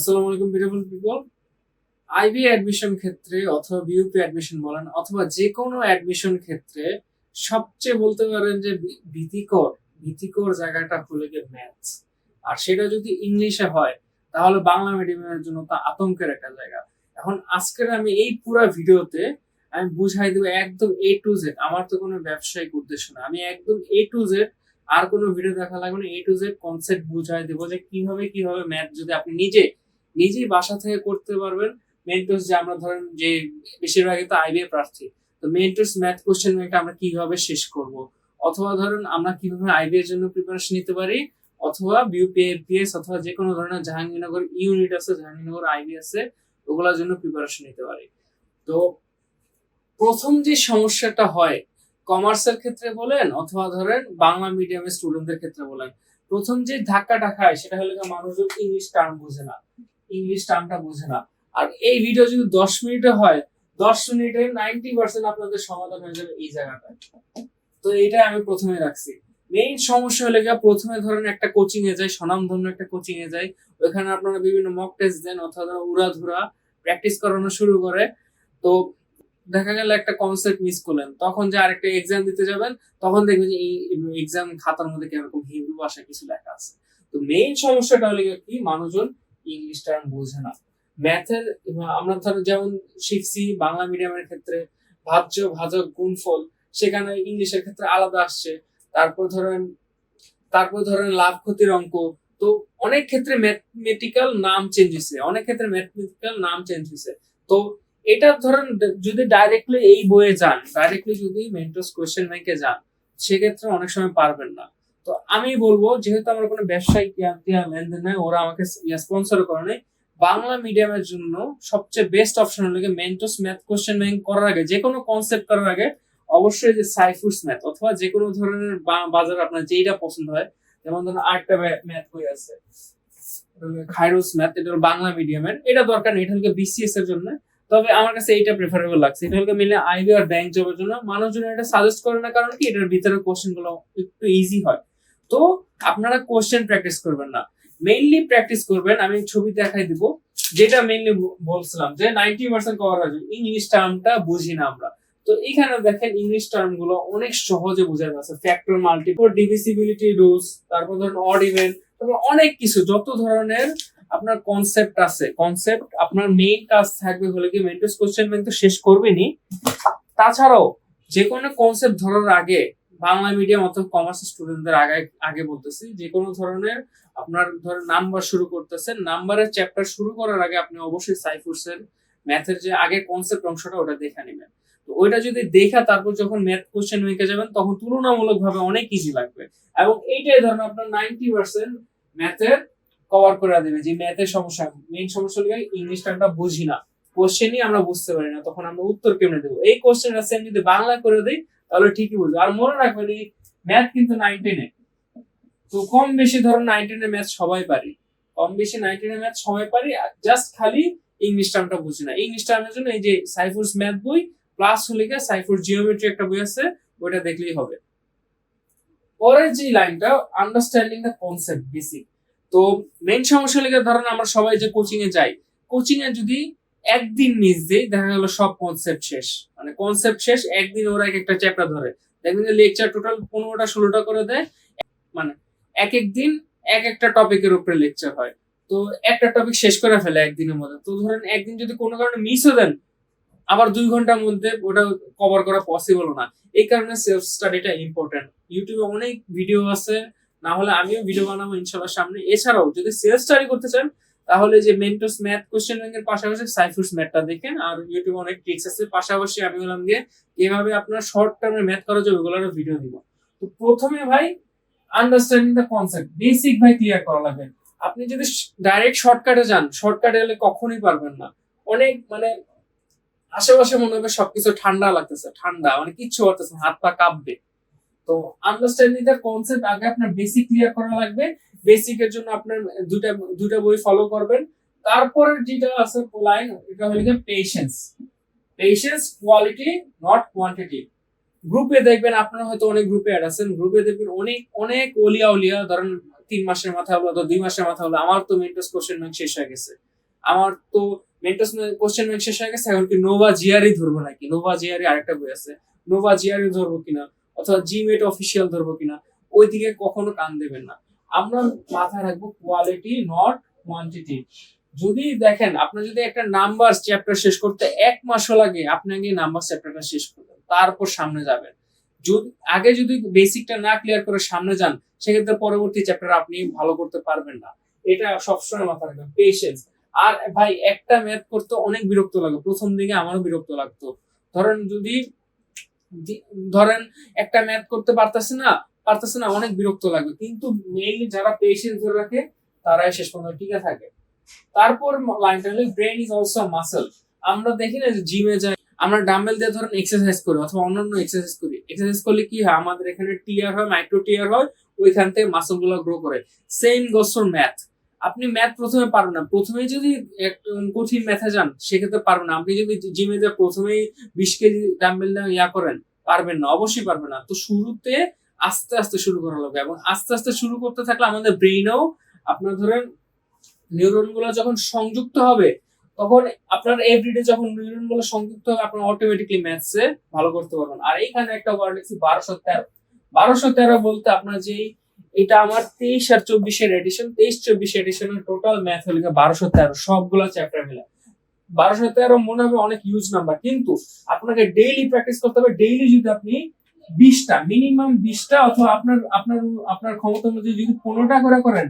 আসসালামু আলাইকুম beautiful people. IB admission ক্ষেত্রে অথবা বিইউপি অ্যাডমিশন বলেন অথবা যে কোনো অ্যাডমিশন ক্ষেত্রে সবচেয়ে বলতে পারেন যে ভীতিকর ভীতিকর জায়গাটা হলো গিয়ে ম্যাথস। আর সেটা যদি ইংলিশে হয় তাহলে বাংলা মিডিয়ামের জন্য তা আতঙ্কের একটা জায়গা। এখন আজকের আমি এই পুরো ভিডিওতে আমি বুঝাই দেবো একদম এ টু জেড। আমার তো কোনো ব্যবসায়িক উদ্দেশ্য না, আমি একদম এ টু জেড, আর কোনো ভিডিও দেখা লাগবে না, এ টু জেড কনসেপ্ট বুঝাই দেবো যে কিভাবে কিভাবে ম্যাথ যদি আপনি নিজেই বাসা থেকে করতে পারবেন। মেন্টরস যে আমরা ধরেন যে বেশিরভাগই তো আইবিএ প্রার্থী, তো মেন্টরস ম্যাথ কোশ্চেন ব্যাংকটা আমরা কিভাবে শেষ করব, অথবা ধরেন আমরা কিভাবে আইবি এর জন্য প্রিপারেশন নিতে পারি, অথবা বিউপি এপিএস অথবা যে কোনো ধরনের জাহাঙ্গীরনগর ইউনিট আছে, জাহাঙ্গীরনগর আইবি আছে, ওগুলোর জন্য প্রিপারেশন নিতে পারি। তো প্রথম যে সমস্যাটা হয় কমার্সের ক্ষেত্রে বলেন অথবা ধরেন বাংলা মিডিয়ামের স্টুডেন্টদের ক্ষেত্রে বলেন, প্রথম যে ধাক্কাটা খায় সেটা হলো মানুষজন ইংলিশ টার্ম বোঝে না, ইংলিশ টার্মটা বোঝে না। আর এই ভিডিও যদি 10 মিনিটে হয়, 10 মিনিটে 90% আপনাদের সমাধান হয়ে যাবে এই জায়গাটায়। তো এটা আমি প্রথমে রাখছি। মেইন সমস্যা হলে গিয়ে প্রথমে ধরেন একটা কোচিং এ যাই, স্বনামধন্য একটা কোচিং এ যাই, ওখানে আপনারা বিভিন্ন মক টেস্ট দেন অথবা উড়াধুরা প্র্যাকটিস করানো শুরু করে। তো দেখা গেল একটা কনসেপ্ট মিস করলেন, তখন যে আরেকটা এক্সাম দিতে যাবেন তখন দেখবেন যে এই এক্সাম খাতার মধ্যে কিরকম হিব্রু ভাষায় কিছু লেখা আছে। তো মেইন সমস্যাটা হলো কি, মানুষজন ইংলিশ টার্ম বোঝে না। ম্যাথের আমরা ধরো যেমন শিখছি বাংলা মিডিয়ামের ক্ষেত্রে ভাজ্য ভাজক গুণফল, সেখানে ইংলিশের ক্ষেত্রে আলাদা আসছে। তারপর ধরেন লাভ ক্ষতির অঙ্ক। তো অনেক ক্ষেত্রে ম্যাথমেটিক্যাল নাম চেঞ্জ হয়েছে, অনেক ক্ষেত্রে ম্যাথমেটিক্যাল নাম চেঞ্জ হয়েছে। তো এটা ধরেন যদি ডাইরেক্টলি এই বইয়ে যান, ডাইরেক্টলি যদি মেন্টরস কোশ্চেন ব্যাংকে যান, সেক্ষেত্রে অনেক সময় পারবেন না। তো আমি বলবো, যেহেতু আমার কোনো ব্যবসায়িক লেনদেন নাই, ওরা আমাকে স্পন্সর করে নাই, বাংলা মিডিয়ামের জন্য সবচেয়ে বেস্ট অপশন হলো মেন্টরস ম্যাথ কোশ্চেন ব্যাংক করার আগে, যে কোনো কনসেপ্ট করার আগে অবশ্যই যে সাইফুস ম্যাথ অথবা যে কোনো ধরনের বাজার আপনার যেইটা পছন্দ হয়, যেমন ধরুন আরেকটা ম্যাথ বই আছে খায়রুস ম্যাথ, এটা বাংলা মিডিয়ামের, এটা দরকার নেই, এটা হলো বিসিএস এর জন্য। তবে আমার কাছে এইটা প্রেফারেবল লাগছে, এটা হলো মিলে আইবি আর ব্যাংক জবের জন্য মানুষজন এটা সাজেস্ট করে না, কারণ কি এটার ভিতরে কোশ্চেন গুলো একটু ইজি হয়। তো আপনারা কোশ্চেন প্র্যাকটিস করবেন না, মেইনলি প্র্যাকটিস করবেন, আমি ছবি দেখাই দিব, যেটা মেইনলি বলছিলাম যে 90% কভার হয়ে যাবে। ইংলিশ টার্মটা বুঝি না আমরা, তো এখানে দেখেন ইংলিশ টার্ম গুলো অনেক সহজে বোঝা যাচ্ছে, ফ্যাক্টর মাল্টিপল ডিভিজিবিলিটি রুলস, তারপর ধরুন অড ইভেন, তারপর অনেক কিছু যত ধরনের আপনার কনসেপ্ট আছে, কনসেপ্ট আপনার মেইন কাজ থাকবে হলে কি মেন্টরস কোশ্চেন ব্যাংক তো শেষ করবেনই, তাছাড়াও যে কোনো কনসেপ্ট ধরার আগে বাংলা মিডিয়াম অথবা কমার্স স্টুডেন্টদের আগে আগে বলতেছি, যে কোনো ধরনের আপনার ধরেন নাম্বার শুরু করতেছেন, নাম্বারের চ্যাপ্টার শুরু করার আগে আপনি অবশ্যই সাইফুসের ম্যাথের যে আগে কনসেপ্ট অংশটা ওটা দেখে নেবেন। তো ওইটা যদি দেখা তারপর যখন ম্যাথ কোশ্চেন ব্যাংকে যাবেন তখন তুলনামূলকভাবে অনেক ইজি লাগবে, এবং এইটাই ধরেন আপনার 90% ম্যাথের কভার করে দেবে। যে ম্যাথের সমস্যা, মেইন সমস্যা হলো ইংলিশ টার্মটা বুঝি না, কোশ্চেনই আমরা বুঝতে পারি না, তখন আমরা উত্তর কেমনে দেবো। এই কোশ্চেনটা সেম যদি বাংলা করে দেই তাহলে ঠিকই বুঝবো। আর মনে রাখবেন এই ম্যাথ কিন্তু 9-10 তো কম বেশি ধরুন 9-10 ম্যাথ সবাই পারি, কম বেশি 9-10 ম্যাথ সবাই পারি, জাস্ট খালি ইংলিশ টার্মটা বুঝি না। ইংলিশ টার্মের জন্য এই যে সাইফুরস ম্যাথ বই প্লাস হলে গিয়ে সাইফুর জিওমেট্রি একটা বই আছে, ওইটা দেখলেই হবে। পরের যে লাইনটা আন্ডারস্ট্যান্ডিং দ্য কনসেপ্ট বেসিক। তো মেইন সমস্যা লেগে ধরেন আমরা সবাই যে কোচিং এ যাই, কোচিং এ যদি একদিন মিস দেই দেখা গেল সব কনসেপ্ট শেষ, মানে কনসেপ্ট শেষ, একদিন ওরা এক একটা চ্যাপ্টার ধরে, দেখবেন যে লেকচার টোটাল 15টা 16টা করে দেয়, মানে এক এক দিন এক একটা টপিকের উপরে লেকচার হয়। তো একটা টপিক শেষ করে ফেলে একদিনের মধ্যে। তো ধরেন একদিন যদি কোনো কারণে মিসও দেন, আবার 2 ঘন্টার মধ্যে ওটা কভার করা পসিবল না। এই কারণে সেলফ স্টাডিটা ইম্পর্টেন্ট। ইউটিউবে অনেক ভিডিও আছে, না হলে আমিও ভিডিও বানাবো ইনশাআল্লাহ সামনে। এছাড়াও যদি সেলফ স্টাডি করতে চান তাহলে যে মেন্টরস ম্যাথ কোশ্চেন ব্যাংকের পাশাপাশি সাইফুস ম্যাথটা দেখেন, আর ইউটিউবে অনেক ট্রিক্স আছে। পাশাপাশি আমি বললাম যে কিভাবে আপনার শর্ট টার্মে ম্যাথ করা যাবে ওগুলোর ভিডিও দিব। তো প্রথমে ভাই আন্ডারস্ট্যান্ডিং দ্য কনসেপ্ট বেসিক ভাই ক্লিয়ার করা লাগবে। আপনি যদি ডাইরেক্ট শর্টকাটে যান, শর্টকাটে গেলে কখনোই পারবেন না। অনেক মানে আশেপাশে মনে হবে সবকিছু ঠান্ডা লাগতেছে, ঠান্ডা মানে কিচ্ছু করতেছে, হাত পা কাঁপবে। তো আন্ডারস্ট্যান্ডিং দ্য কনসেপ্ট আগে আপনার বেসিক ক্লিয়ার করা লাগবে। বেসিকের জন্য আপনার দুইটা দুইটা বই ফলো করবেন। তারপরে যেটা আছে লাইন, এটা হলো গিয়ে patience. Patience quality not quantity. গ্রুপে দেখবেন আপনারা হয়তো অনেক গ্রুপে অ্যাড আছেন, গ্রুপে দেখবেন অনেক অনেক ওলিয়া ধরেন 3 মাসের মাথা হলো, 2 মাসের মাথা হলো, আমার তো মেন্টরস কোশ্চেন ব্যাংক শেষ হয়ে গেছে, আমার তো মেন্টস কোশ্চেন ব্যাংক শেষ হয়ে গেছে, এখন কি নোভা জিআরই ধরবো নাকি? নোভা জিআরই আরেকটা বই আছে, নোভা জিআরই ধরবো কিনা, অথবা জিমেট অফিসিয়াল ধরবো কিনা, ওইদিকে কখনো কান দেবেন না। আমরা মাথায় রাখবো কোয়ালিটি নট কোয়ান্টিটি। যদি দেখেন আপনার যদি একটা নাম্বার চ্যাপ্টার শেষ করতে 1 মাসও লাগে, আপনি আগে নাম্বার চ্যাপ্টারটা শেষ করবেন, তারপর সামনে যাবেন। যদি আগে যদি বেসিকটা না ক্লিয়ার করে সামনে যান, সেক্ষেত্রে পরবর্তী চ্যাপ্টার আপনি ভালো করতে পারবেন না। এটা সবসময় মাথায় রাখবেন, পেশেন্স। আর ভাই একটা ম্যাথ করতে অনেক বিরক্ত লাগে, প্রথম দিকে আমারও বিরক্ত লাগতো। ধরেন যদি ধরেন একটা ম্যাথ করতে পারতেছে না, অনেক বিরক্ত লাগবে, কিন্তু মেইনলি যারা পেশেন্স ধরে রাখে তারাই শেষ পর্যন্ত টিকে থাকে। তারপর লাইনটা হলো ব্রেন ইজ অলসো মাসল। আমরা দেখি না যে জিমে যাই, আমরা ডাম্বেল দিয়ে ধরেন এক্সারসাইজ করি অথবা অন্যান্য এক্সারসাইজ করি, এক্সারসাইজ করলে কি হয়, আমাদের এখানে টিয়ার হয়, মাইক্রো টিয়ার হয়, ওইখান থেকে মাসল গুলো গ্রো করে। Same goes for math. আপনি ম্যাথ প্রথমে পারবেন না, প্রথমেই যদি কঠিন ম্যাথে যান সেক্ষেত্রে পারবেন না। আপনি যদি জিমে যা প্রথমেই 20 কেজি ডাম্বেল ইয়া করেন, পারবেন না, অবশ্যই পারবেন না। তো শুরুতে আস্তে আস্তে শুরু করা লাগবে, এবং আস্তে আস্তে শুরু করতে থাকলে আমাদের ব্রেইনেও আপনার ধরেন নিউরন গুলো যখন সংযুক্ত হবে, তখন আপনার এভরিডে যখন নিউরন গুলো সংযুক্ত হবে, আপনার অটোমেটিকলি ম্যাথসে ভালো করতে পারবেন। আর এইখানে একটা ওয়ার্ড লিখছি 1213। 1213 বলতে আপনার যে এটা আমার 23 আর 24 এডিশন, 23-24 এডিশনের টোটাল ম্যাথ হলো 1213, সবগুলো চ্যাপ্টার মিলে 1213। মনে হবে অনেক ইউজ নাম্বার, কিন্তু আপনাকে ডেইলি প্র্যাকটিস করতে হবে। ডেইলি যদি আপনি 20টা, মিনিমাম 20টা, অথবা আপনার আপনার আপনার ক্ষমতা অনুযায়ী যদি 15টা করে করেন,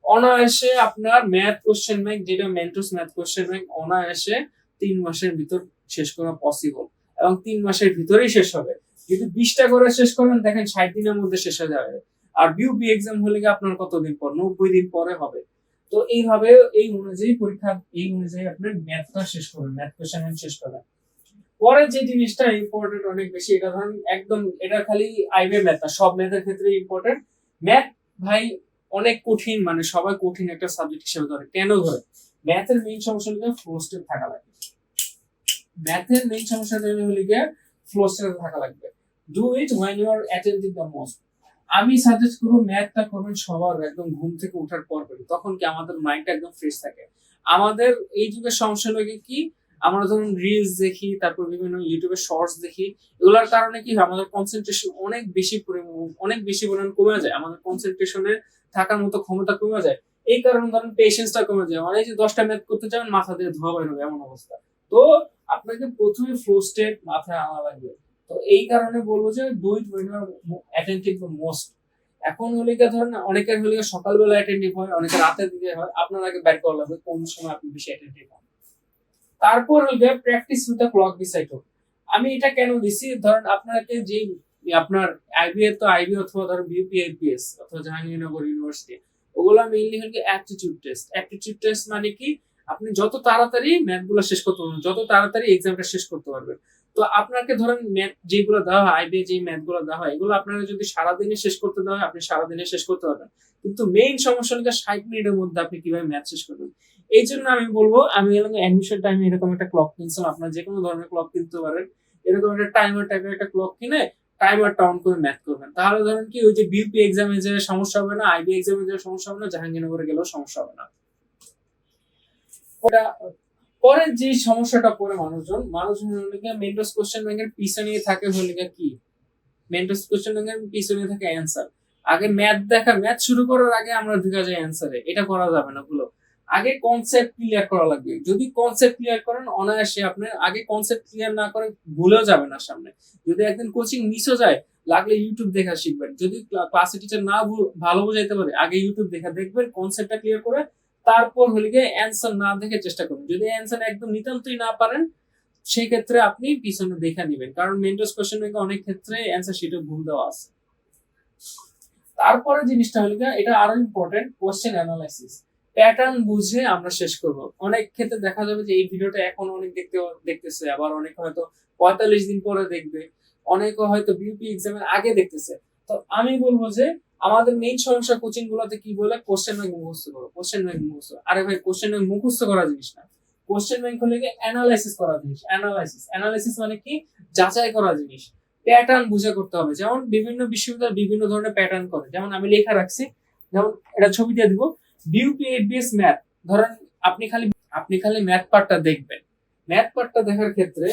অনায়াসে আপনার ম্যাথ কোশ্চেন ব্যাংক, যেটা মেন্টস ম্যাথ কোশ্চেন ব্যাংক, অনায়াসে 3 মাসের ভিতর শেষ করা পসিবল, এবং 3 মাসের ভিতরেই শেষ হবে। যদি 20টা করে শেষ করেন, দেখেন 60 দিনের মধ্যে শেষ হয়ে যাবে। আর বিউপি এক্সাম হলে আপনার কতদিন পর, 90 দিন পরে হবে। তো এইভাবে এই অনুযায়ী পরীক্ষা, এই অনুযায়ী আপনার ম্যাথটা শেষ করবেন, ম্যাথ কোশ্চেন ব্যাংক শেষ করবেন। পরে যে জিনিসটা ইম্পর্টেন্ট অনেক বেশি, এটা ধরেন একদম, এটা খালি আইবে ম্যাথ না, সব ম্যাথের ক্ষেত্রে ইম্পর্টেন্ট। ম্যাথ ভাই অনেক কঠিন, মানে সবাই কঠিন একটা সাবজেক্ট হিসেবে ধরে। কেন ধরে? ম্যাথের মেইন সমস্যা হলো ফ্লো স্টেট থাকা লাগবে। ম্যাথের মেইন সমস্যাটা হলো গিয়ে ফ্লো স্টেট থাকা লাগবে। Do it when you are attending the most। আমি সাজেস্ট করব ম্যাথটা করবেন সবার একদম ঘুম থেকে ওঠার পর করে, তখন কি আমাদের মাইন্ডটা একদম ফ্রেশ থাকে। আমাদের এই যুগের সমস্যা হলো কি, আমরা ধরুন রিলস দেখি, তারপর বিভিন্ন ইউটিউবে শর্টস দেখি, এগুলোর কারণে কি হয়, আমাদের কনসেন্ট্রেশন অনেক বেশি পরিমাণ কমে যায়, আমাদের কনসেন্ট্রেশনে থাকার মতো ক্ষমতা কমে যায়। এই কারণে ধরেন পেশেন্সটা কমে যায়, মানে যে 10টা ম্যাথ করতে যাবেন মাথা দিয়ে ধোয়া বের হবে এমন অবস্থা। তো আপনাকে প্রথমে ফ্লো স্টেট মাথায় আনা লাগবে। তো এই কারণে বলবো যে do it when you are attentive the most। এখন হলে গিয়ে ধরেন অনেকের হলে সকালবেলা অ্যাটেন্টিভ হয়, অনেকের রাতের দিকে হয়, আপনার আগে বের করা লাগবে কোন সময় আপনি বেশি অ্যাটেন্টিভ হন। তারপর হলে practice with the clock beside. আমি এটা কেন দিছি, ধরেন আপনাকে যে আপনার আইবি তো আইবি অথবা ধরেন বিউপি আইপিএস অথবা জাহাঙ্গীরনগর ইউনিভার্সিটি, ওগুলো মেইনলি হলো অ্যাপটিটিউড টেস্ট। অ্যাপটিটিউড টেস্ট মানে কি, আপনি যত তাড়াতাড়ি ম্যাথগুলো শেষ করতে পারবেন, যত তাড়াতাড়ি এক্সামটা শেষ করতে পারবেন। তো আপনাকে ধরেন ম্যাথ যেগুলো দেওয়া হয়, আইবি যে ম্যাথগুলো দেওয়া হয়, এগুলো আপনারা যদি সারাদিনে শেষ করতে দেওয়া হয়, আপনি সারাদিনে শেষ করতে পারবেন। কিন্তু মেইন সমস্যা হলো 60 মিনিটের মধ্যে আপনি কিভাবে ম্যাথ শেষ করবেন। এই জন্য আমি বলবো, আমি অ্যাডমিশন টাইমে এরকম একটা ক্লক কিনছিলাম, আপনার যে কোনো ধরনের ক্লক কিনতে পারেন, এরকম একটা টাইমার টাইপের একটা ক্লক কিনে টাইমারটা অন করে ম্যাথ করবেন। তাহলে ধরেন কি, ওই যে বিউপি এক্সামে যে সমস্যা হবে না, আইবি এক্সামে যে সমস্যা হবে না, জাহাঙ্গীরনগরে গেলেও সমস্যা হবে না। ওটা পরে যে সমস্যাটা পরে মানুষজন মেন্টস কোশ্চেন ব্যাংকের পিছনে থাকে হলে কি, মেন্টস কোশ্চেন ব্যাংকের পিছনে থাকে অ্যান্সার। আগে ম্যাথ শুরু করার আগে আমরা ঢুকে যাই অ্যান্সারে, এটা করা যাবে না। ভুলো, আগে কনসেপ্ট ক্লিয়ার করা লাগবে। যদি কনসেপ্ট ক্লিয়ার করেন, অনায়াসে আপনি আগে কনসেপ্ট ক্লিয়ার না করে ভুলেও যাবে না সামনে। যদি একদিন কোচিং মিসও যায়, লাগলে ইউটিউব দেখা শিখবেন। যদি ক্লাসে টিচার না ভালো বোঝাইতে পারে, আগে ইউটিউব দেখা দেখবেন, কনসেপ্টটা ক্লিয়ার করে তারপর হলে গিয়ে অ্যান্সার না দেখে চেষ্টা করুন। যদি অ্যান্সার একদম নিতান্তই না পারেন, সেই ক্ষেত্রে আপনি পিছনে দেখে নেবেন, কারণ মেন্টস কোশ্চেন ব্যাংকে অনেক ক্ষেত্রে অ্যান্সার শিটে ভুল দেওয়া আছে। তারপরে জিনিসটা হলো গিয়ে, এটা আরো ইম্পর্টেন্ট, কোশ্চেন অ্যানালাইসিস। প্যাটার্ন বুঝে আমরা শেষ করব। অনেক ক্ষেত্রে দেখা যাবে যে এই ভিডিওটা এখন অনেক দেখতেছে, আবার অনেক হয়তো 45 দিন পরে দেখবে, অনেকে হয়তো বিউপি এক্সামের আগে দেখতেছে। তো আমি বলবো যে আমাদের মেইন সমস্যা কোচিং গুলোতে কি বলে, কোশ্চেন ব্যাংক মুখস্থ করো, কোশ্চেন ব্যাংক মুখস্থ। আরে ভাই, কোশ্চেন ব্যাংক মুখস্থ করা জিনিস না, কোশ্চেন ব্যাংক হলে গিয়ে অ্যানালাইসিস করা জিনিস। অ্যানালাইসিস মানে কি, যাচাই করা জিনিস। প্যাটার্ন বুঝে করতে হবে। যেমন বিভিন্ন বিশ্ববিদ্যালয় বিভিন্ন ধরনের প্যাটার্ন করে, যেমন আমি লেখা রাখছি, যেমন এটা ছবি দিয়ে দিব, বিউপি এবিএস ম্যাথ। ধরেন আপনি খালি আপনি খালি ম্যাথ পার্টটা দেখবেন। ম্যাথ পার্টটা দেখার ক্ষেত্রে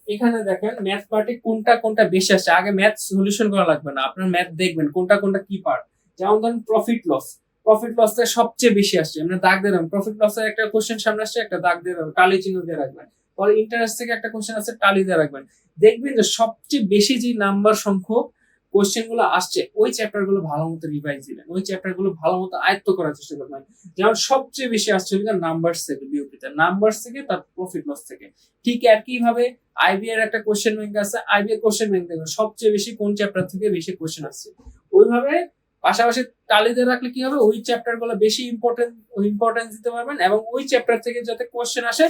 এখানে দেখেন ম্যাথ পার্টে কোনটা কোনটা বেশি আসছে, আগে ম্যাথ সলিউশন করা লাগবে না, আপনার ম্যাথ দেখবেন কোনটা কোনটা কি পার্ট। যেমন ধরেন প্রফিট লস, প্রফিট লসটা সবচেয়ে বেশি আসছে, আমরা দাগ দিয়ে রাখবেন। প্রফিট লসের একটা কোশ্চেন সামনে আসছে, একটা দাগ দিয়ে রাখবেন, টালি চিহ্ন দিয়ে রাখবেন। পরে ইন্টারেস্ট থেকে একটা কোশ্চেন আছে, টালি দিয়ে রাখবেন। দেখবেন যে সবচেয়ে বেশি যে নাম্বার সংখ্যক কোশ্চেন গুলো আসছে ওই চ্যাপ্টার গুলো ভালো মতো রিভাইজ দিবেন, ওই চ্যাপ্টার গুলো ভালো মতো আয়ত্ত করার চেষ্টা করবেন। যেমন সবচেয়ে বেশি আসছে নাম্বারস থেকে, বিওপিতে নাম্বারস থেকে, তার প্রফিট লস থেকে। ঠিক একই ভাবে আইবি এর একটা কোশ্চেন ব্যাংক আছে, আইবি এর কোশ্চেন ব্যাংক দেখবেন সবচেয়ে বেশি কোন চ্যাপ্টার থেকে বেশি কোশ্চেন আসছে। ওইভাবে পাশাপাশি তালিতে রাখলে কি হবে, ওই চ্যাপ্টার গুলো বেশি ইম্পর্টেন্স দিতে পারবেন, এবং ওই চ্যাপ্টার থেকে যাতে কোশ্চেন আসে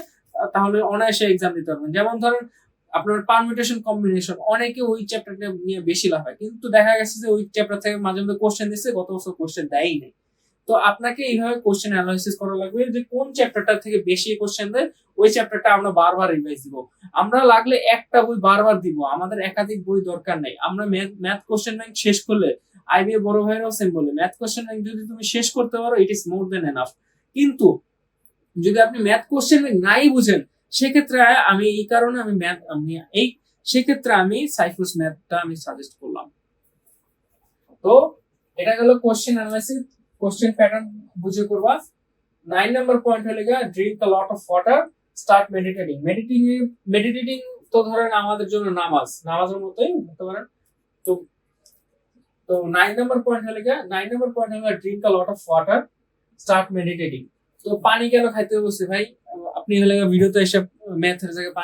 তাহলে অনায়াসে এক্সাম দিতে পারবেন। যেমন ধরেন আপনার পারমিউটেশন কম্বিনেশন, অনেকে ওই চ্যাপ্টারটা নিয়ে বেশি লাভ হয়, কিন্তু দেখা গেছে যে ওই চ্যাপ্টার থেকে মাঝে মধ্যে কোশ্চেন দিচ্ছে, গত বছর কোশ্চেন দেয়ই নেই। তো আপনাকে এইভাবে কোশ্চেন অ্যানালাইসিস করা লাগবে যে কোন চ্যাপ্টারটা থেকে বেশি কোশ্চেন দেয়, ওই চ্যাপ্টারটা আমরা বারবার রিভাইজ দিব। আমরা লাগলে একটা বই বারবার দিব, আমাদের একাধিক বই দরকার নেই। আমরা ম্যাথ কোশ্চেন ব্যাংক শেষ করলে, আইবিএ বড় ভাইরাও সেম বলে, ম্যাথ কোশ্চেন ব্যাংক যদি তুমি শেষ করতে পারো it is more than enough. কিন্তু যদি আপনি ম্যাথ কোশ্চেন ব্যাংক নাই বুঝেন, সেক্ষেত্রে আমি এই কারণে সেক্ষেত্রে আমি সাইফুস ম্যাথটা আমি সাজেস্ট করলাম। তো এটা গেল কোশ্চেন অ্যানালাইসিস, কোশ্চেন প্যাটার্ন বুঝে করবা। 9 নাম্বার পয়েন্ট হলো drink a lot of water, start meditating. Meditating তো ধরেন আমাদের জন্য নামাজের মতোই বলতে পারেন। তো তো 9 নাম্বার পয়েন্ট হলো drink a lot of water, start meditating. তো পানি কেন খাইতে বলছে ভাই? আপনি হলে ভিডিওতে এসে ম্যাথের জায়গায়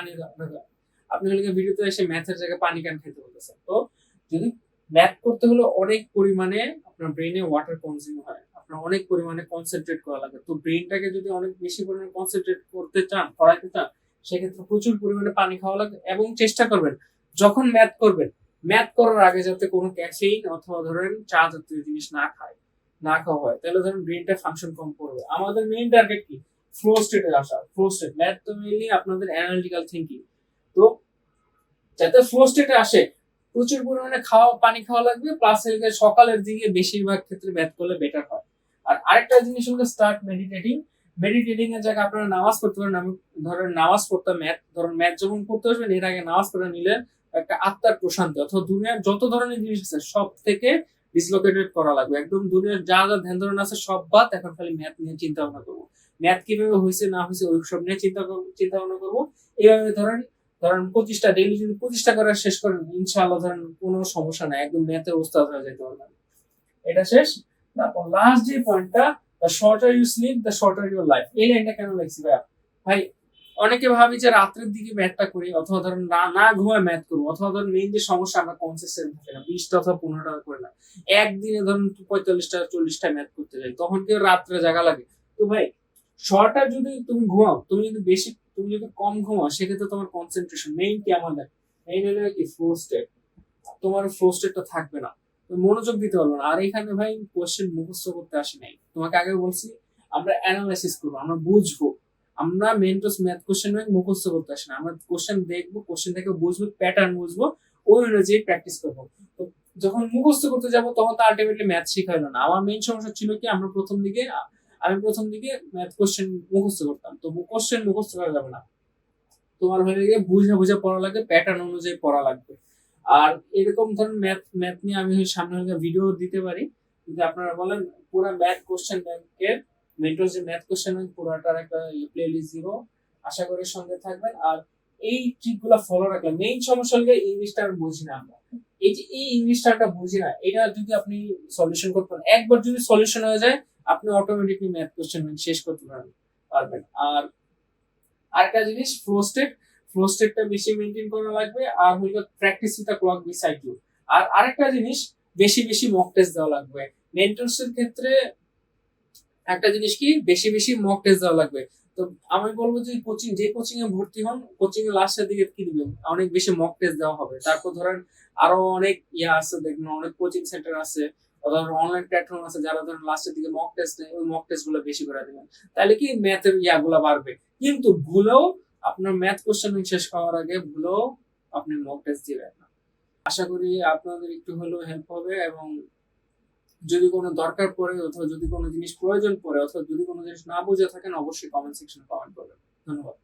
পানি কেন খেতে বলতেছেন? তো যদি ম্যাথ করতে হলে অনেক পরিমাণে আপনার ব্রেনে ওয়াটার কনজিউম হয়, আপনার অনেক পরিমাণে কনসেন্ট্রেট করা লাগে। তো ব্রেনটাকে যদি অনেক বেশি পরিমাণে কনসেন্ট্রেট করাইতে চান, সেক্ষেত্রে প্রচুর পরিমাণে পানি খাওয়া লাগে। এবং চেষ্টা করবেন যখন ম্যাথ করার আগে যাতে কোনো ক্যাফেইন অথবা ধরেন চা জাতীয় জিনিস না খাওয়া হয়, তাহলে ধরেন ব্রেনটা ফাংশন কম করবে। আমাদের মেইন টার্গেট কি? ফ্লো স্টেটে আসা। ম্যাথ তো মেইনলি আপনাদের অ্যানালিটিক্যাল থিংকিং। তো যাতে ফ্লো স্টেটে আসে প্রচুর পরিমাণে পানি খাওয়া লাগবে, প্লাস সকালের দিকে বেশিরভাগ ক্ষেত্রে ম্যাথ করলে বেটার হয়। আর আরেকটা জিনিস হলো স্টার্ট মেডিটেটিং এর জায়গায় আপনারা নামাজ পড়তে পারেন। আমি ধরেন নামাজ পড়তাম, ম্যাথ যখন পড়তে আসবেন এর আগে নামাজ পড়ে নিলে একটা আত্মার প্রশান্তি, অথবা দুনিয়ার যত ধরনের জিনিস আছে সব থেকে ডিসলোকেটেড করা লাগবে। একদম দুনিয়ার যা যা ধ্যান ধারণা আছে সব বাদ, এখন খালি ম্যাথ নিয়ে চিন্তা ভাবনা করবো। ম্যাথ কিভাবে হয়েছে না হয়েছে ওই সব নিয়ে চিন্তা ভাবনা করবো। এইভাবে ধরেন 25টা ডেইলি যদি 25টা করে শেষ করেন, ইনশাআল্লাহ ধরেন কোনো সমস্যা নাই, একদম ম্যাথের ওস্তাদ হয়ে যেতে পারবেন। এটা শেষ। তারপর লাস্ট যে পয়েন্টটা, the shorter you sleep the shorter your life. এই লাইনটা কেন লিখছি ভাই? অনেকে ভাবি যে রাত্রের দিকে ম্যাথটা করি, অথবা ধরেন না ঘুমায় ম্যাথ করবো, অথবা ধরেন মেইন যে সমস্যা আমরা কনসিস্টেন্ট থাকে না, 20টা অথবা 15টা করে না, একদিনে ধরেন 45টা 40টা ম্যাথ করতে যাই, তখন কেউ রাত্রে জাগা লাগে। তো ভাই শর্টার যদি তুমি ঘুমাও, তুমি যদি কম ঘুমাও, সেক্ষেত্রে তোমার কনসেন্ট্রেশন মেইন কি আমাদের মেইন হলো কি ফ্লো স্টেট, তোমার ফ্লো স্টেটটা থাকবে না, মনোযোগ দিতে পারবে না। আর এখানে ভাই কোশ্চেন মুখস্থ করতে আসি নাই, তোমাকে আগে বলছি আমরা অ্যানালাইসিস করবো, আমরা বুঝবো। আমরা মেন্টস ম্যাথ কোশ্চেন মুখস্থ করতে আসি না, আমরা কোশ্চেন দেখবো, কোশ্চেন থেকে বুঝবো, প্যাটার্ন বুঝবো, ওই অনুযায়ী প্র্যাকটিস করবো। তো যখন মুখস্থ করতে যাবো তখন তো আলটিমেটলি ম্যাথ শেখা হলো না। আমার মেইন সমস্যা ছিল কি, আমি প্রথম দিকে ম্যাথ কোশ্চেন মুখস্থ করতাম। তো কোশ্চেন মুখস্থ করা যাবে না, তোমার হয়ে গিয়ে বুঝে পড়া লাগবে, প্যাটার্ন অনুযায়ী পড়া লাগবে। আর এরকম ধরুন ম্যাথ নিয়ে আমি সামনে ভিডিও দিতে পারি, যদি আপনারা বলেন পুরো ম্যাথ কোশ্চেন ব্যাংকের মেন্টর যে ম্যাথ কোশ্চেন ব্যাংক পুরোটার একটা প্লেলিস্ট দিব, আশা করি সঙ্গে থাকবেন। আর এই ট্রিকগুলো ফলো রাখলে, মেইন সমস্যা হলে ইংলিশটা আর বুঝি না আমরা, এই ইংলিশটা বুঝি না, এটা যদি আপনি সলিউশন করতে পারেন, একবার যদি সলিউশন হয়ে যায়, আপনি অটোমেটিকলি ম্যাথ কোশ্চেন ব্যাংক শেষ করতে পারবেন। আর আরেকটা জিনিস ফ্লো স্টেটটা বেশি মেইনটেইন করা লাগবে, আর হলো practice with the clock beside you. আর আরেকটা জিনিস, বেশি মক টেস্ট দেওয়া লাগবে মেন্টরসের ক্ষেত্রে। একটা জিনিস কি, বেশি মক টেস্ট দেওয়া লাগবে। তো আমি বলবো যে কোচিং এ ভর্তি হন, কোচিং এর লাস্টের দিকে কি দিবেন, অনেক বেশি মক টেস্ট দেওয়া হবে। তারপর ধরেন আরো অনেক আছে, দেখবেন অনেক কোচিং সেন্টার আছে অথবা অনলাইন প্ল্যাটফর্ম আছে, যারা ধরেন লাস্টের দিকে মক টেস্ট নেয়, ওই মক টেস্ট গুলো বেশি করে দিবেন, তাহলে কি ম্যাথের গুলা বাড়বে। কিন্তু ভুলেও আপনার ম্যাথ কোশ্চেন শেষ হওয়ার আগে ভুলেও আপনি মক টেস্ট দিবেন না। আশা করি আপনাদের একটু হলেও হেল্প হবে, এবং যদি কোনো দরকার পড়ে, অথবা যদি কোনো জিনিস প্রয়োজন পড়ে, অথবা যদি কোনো জিনিস না বুঝে থাকেন, অবশ্যই কমেন্ট সেকশনে কমেন্ট করবেন। ধন্যবাদ।